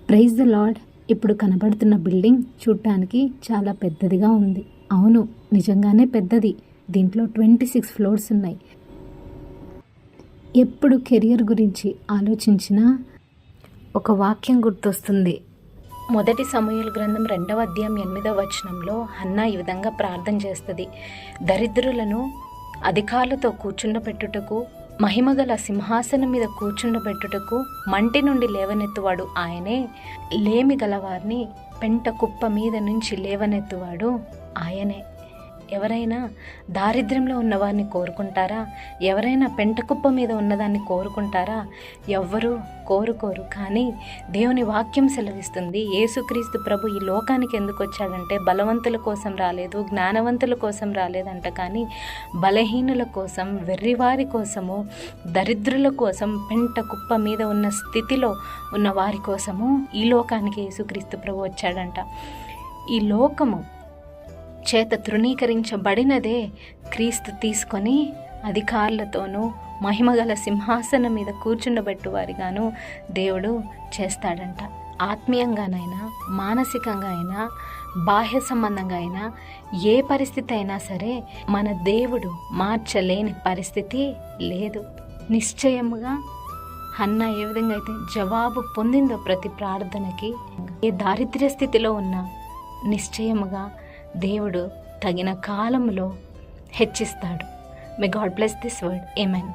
Praise the lord. ఇప్పుడు కనబడుతున్న building చూడటానికి చాలా పెద్దదిగా ఉంది. అవును, నిజంగానే పెద్దది. దీంట్లో 26 ఫ్లోర్స్ ఉన్నాయి. ఎప్పుడు కెరియర్ గురించి ఆలోచించినా ఒక వాక్యం గుర్తొస్తుంది. మొదటి సమూయేలు గ్రంథం 2వ అధ్యాయం 8వ వచనంలో హన్నా ఈ విధంగా ప్రార్థన చేస్తుంది. దరిద్రులను అధికారులతో కూర్చుండబెట్టుటకు, మహిమగల సింహాసనం మీద కూర్చుండబెట్టుటకు, మంటి నుండి లేవనెత్తువాడు ఆయనే, లేమి గలవారిని పెంట కుప్ప మీద నుంచి లేవనెత్తువాడు ఆయనే. ఎవరైనా దారిద్ర్యంలో ఉన్నవారిని కోరుకుంటారా? ఎవరైనా పెంటకుప్ప మీద ఉన్నదాన్ని కోరుకుంటారా? ఎవ్వరూ కోరుకోరు. కానీ దేవుని వాక్యం సెలవిస్తుంది, యేసుక్రీస్తు ప్రభు ఈ లోకానికి ఎందుకు వచ్చాడంటే బలవంతుల కోసం రాలేదు, జ్ఞానవంతుల కోసం రాలేదంట, కానీ బలహీనుల కోసం, వెర్రివారి కోసము, దరిద్రుల కోసం, పెంట కుప్ప మీద ఉన్న స్థితిలో ఉన్న వారి కోసము ఈ లోకానికి యేసుక్రీస్తు ప్రభు వచ్చాడంట. ఈ లోకము చేత తృణీకరించబడినదే క్రీస్తు తీసుకొని అధికారులతోనూ మహిమగల సింహాసనం మీద కూర్చుండబెట్టువారిగాను దేవుడు చేస్తాడంట. ఆత్మీయంగానైనా, మానసికంగా అయినా, బాహ్య సంబంధంగా అయినా, ఏ పరిస్థితి అయినా సరే మన దేవుడు మార్చలేని పరిస్థితి లేదు. నిశ్చయముగా హన్నా ఏ విధంగా అయితే జవాబు పొందిందో ప్రతి ప్రార్థనకి, ఏ దారిద్ర్య స్థితిలో ఉన్నా నిశ్చయముగా దేవుడు తగిన కాలంలో హెచ్చిస్తాడు. May God bless this word. Amen.